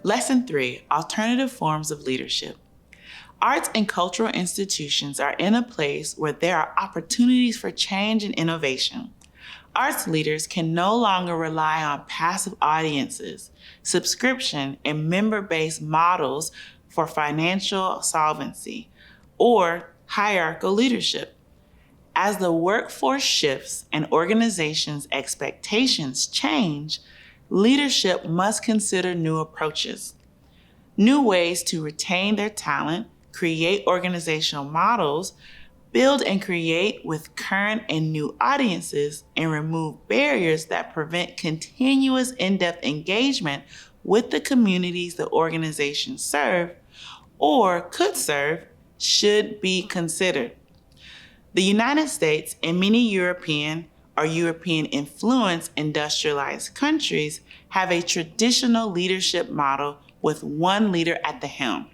Lesson 3, alternative forms of leadership. Arts and cultural institutions are in a place where there are opportunities for change and innovation. Arts leaders can no longer rely on passive audiences, subscription, and member-based models for financial solvency, or hierarchical leadership. As the workforce shifts and organizations' expectations change, leadership must consider new approaches, new ways to retain their talent, create organizational models, build and create with current and new audiences, and remove barriers that prevent continuous in-depth engagement with the communities the organizations serve or could serve should be considered. The United States and many European or European-influenced industrialized countries have a traditional leadership model with one leader at the helm.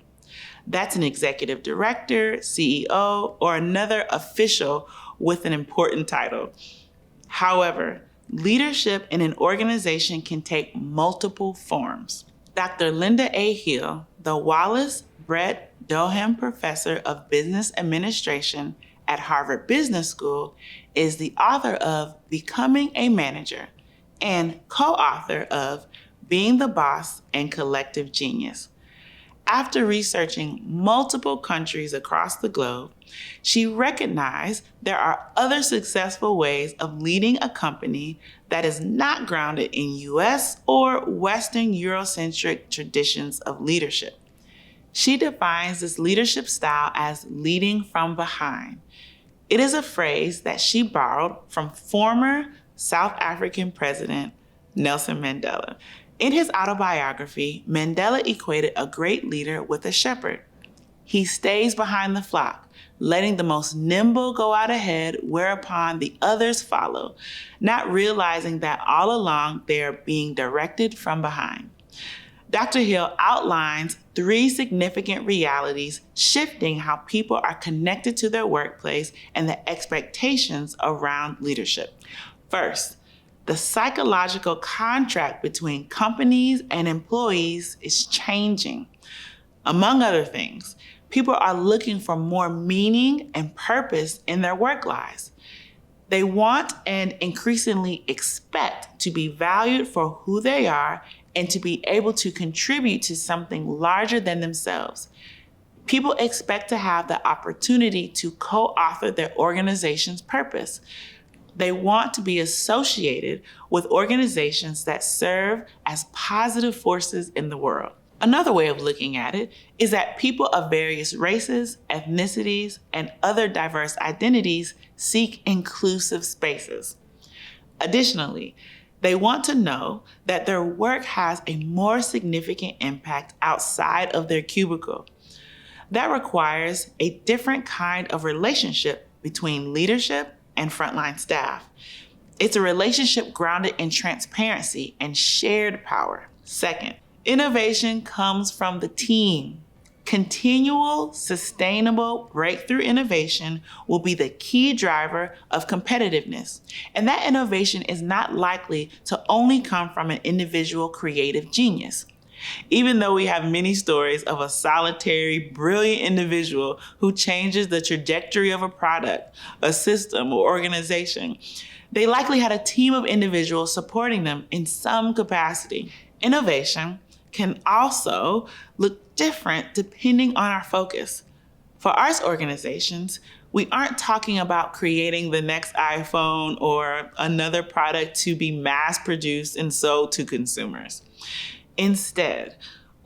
That's an executive director, CEO, or another official with an important title. However, leadership in an organization can take multiple forms. Dr. Linda A. Hill, the Wallace Brett Doham Professor of Business Administration at Harvard Business School, is the author of Becoming a Manager and co-author of Being the Boss and Collective Genius. After researching multiple countries across the globe, she recognized there are other successful ways of leading a company that is not grounded in US or Western Eurocentric traditions of leadership. She defines this leadership style as leading from behind. It is a phrase that she borrowed from former South African President Nelson Mandela. In his autobiography, Mandela equated a great leader with a shepherd. He stays behind the flock, letting the most nimble go out ahead, whereupon the others follow, not realizing that all along they are being directed from behind. Dr. Hill outlines 3 significant realities shifting how people are connected to their workplace and the expectations around leadership. First, the psychological contract between companies and employees is changing. Among other things, people are looking for more meaning and purpose in their work lives. They want and increasingly expect to be valued for who they are and to be able to contribute to something larger than themselves. People expect to have the opportunity to co-author their organization's purpose. They want to be associated with organizations that serve as positive forces in the world. Another way of looking at it is that people of various races, ethnicities, and other diverse identities seek inclusive spaces. Additionally, they want to know that their work has a more significant impact outside of their cubicle. That requires a different kind of relationship between leadership and frontline staff. It's a relationship grounded in transparency and shared power. Second, innovation comes from the team. Continual, sustainable breakthrough innovation will be the key driver of competitiveness. And that innovation is not likely to only come from an individual creative genius. Even though we have many stories of a solitary, brilliant individual who changes the trajectory of a product, a system, or organization, they likely had a team of individuals supporting them in some capacity. Innovation can also look different depending on our focus. For arts organizations, we aren't talking about creating the next iPhone or another product to be mass-produced and sold to consumers. Instead,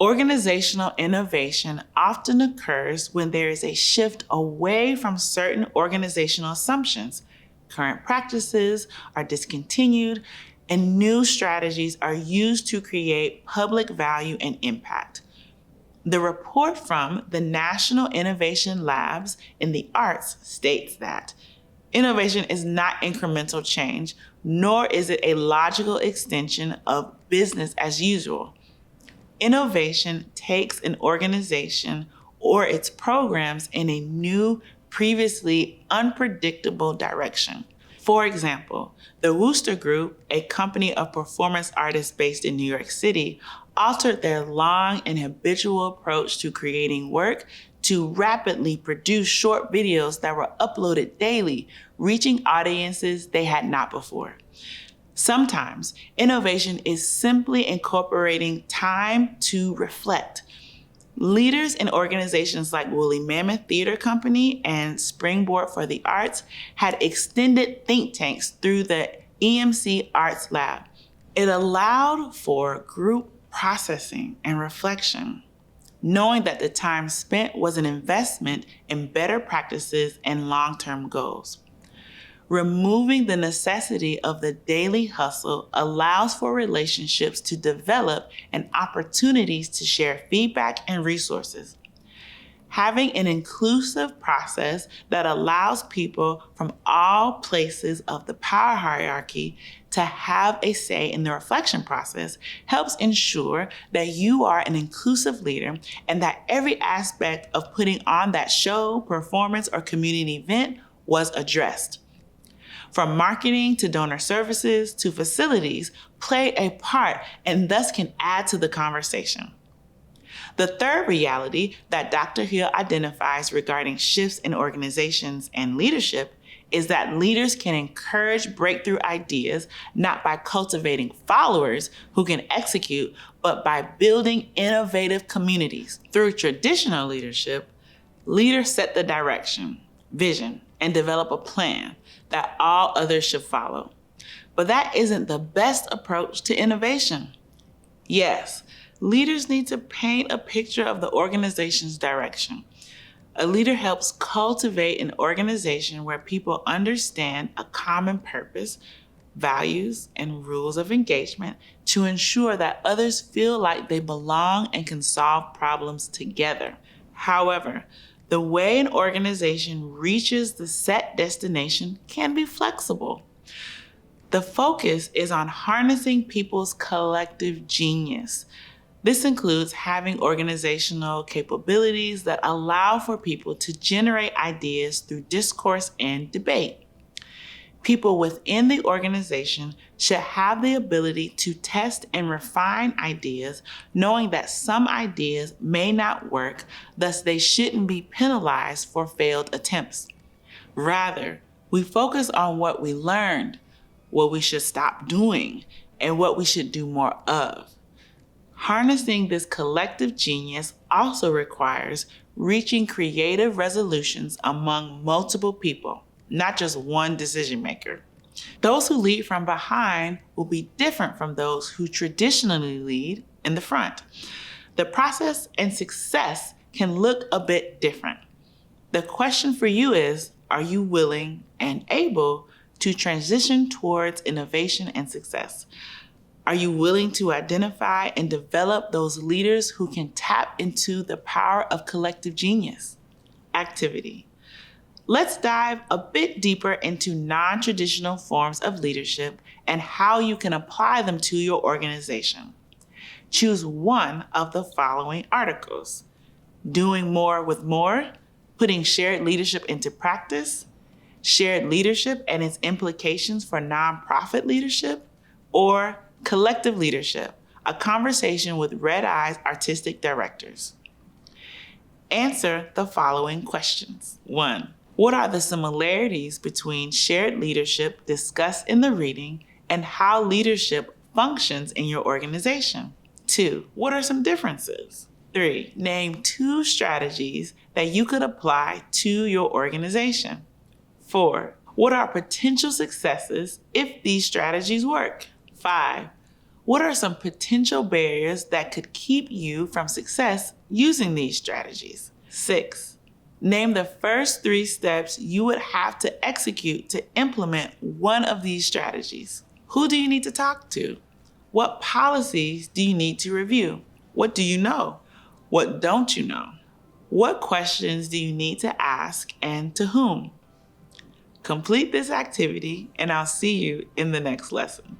organizational innovation often occurs when there is a shift away from certain organizational assumptions. Current practices are discontinued, and new strategies are used to create public value and impact. The report from the National Innovation Labs in the Arts states that innovation is not incremental change, nor is it a logical extension of business as usual. Innovation takes an organization or its programs in a new, previously unpredictable direction. For example, the Wooster Group, a company of performance artists based in New York City, altered their long and habitual approach to creating work to rapidly produce short videos that were uploaded daily, reaching audiences they had not before. Sometimes innovation is simply incorporating time to reflect. Leaders in organizations like Woolly Mammoth Theater Company and Springboard for the Arts had extended think tanks through the EMC Arts Lab. It allowed for group processing and reflection, knowing that the time spent was an investment in better practices and long-term goals. Removing the necessity of the daily hustle allows for relationships to develop and opportunities to share feedback and resources. Having an inclusive process that allows people from all places of the power hierarchy to have a say in the reflection process helps ensure that you are an inclusive leader and that every aspect of putting on that show, performance, or community event was addressed. From marketing to donor services to facilities play a part and thus can add to the conversation. The third reality that Dr. Hill identifies regarding shifts in organizations and leadership is that leaders can encourage breakthrough ideas not by cultivating followers who can execute, but by building innovative communities. Through traditional leadership, leaders set the direction, vision, and develop a plan that all others should follow. But that isn't the best approach to innovation. Yes, leaders need to paint a picture of the organization's direction. A leader helps cultivate an organization where people understand a common purpose, values, and rules of engagement to ensure that others feel like they belong and can solve problems together. However, the way an organization reaches the set destination can be flexible. The focus is on harnessing people's collective genius. This includes having organizational capabilities that allow for people to generate ideas through discourse and debate. People within the organization should have the ability to test and refine ideas, knowing that some ideas may not work, thus they shouldn't be penalized for failed attempts. Rather, we focus on what we learned, what we should stop doing, and what we should do more of. Harnessing this collective genius also requires reaching creative resolutions among multiple people, not just one decision maker. Those who lead from behind will be different from those who traditionally lead in the front. The process and success can look a bit different. The question for you is, are you willing and able to transition towards innovation and success? Are you willing to identify and develop those leaders who can tap into the power of collective genius? Activity. Let's dive a bit deeper into non-traditional forms of leadership and how you can apply them to your organization. Choose one of the following articles: Doing More with More, Putting Shared Leadership into Practice, Shared Leadership and its Implications for Nonprofit Leadership, or Collective Leadership, a conversation with Red Eye's artistic directors. Answer the following questions. 1. What are the similarities between shared leadership discussed in the reading and how leadership functions in your organization? 2. What are some differences? 3. Name 2 strategies that you could apply to your organization. 4. What are potential successes if these strategies work? 5. What are some potential barriers that could keep you from success using these strategies? 6. Name the first 3 steps you would have to execute to implement one of these strategies. Who do you need to talk to? What policies do you need to review? What do you know? What don't you know? What questions do you need to ask and to whom? Complete this activity and I'll see you in the next lesson.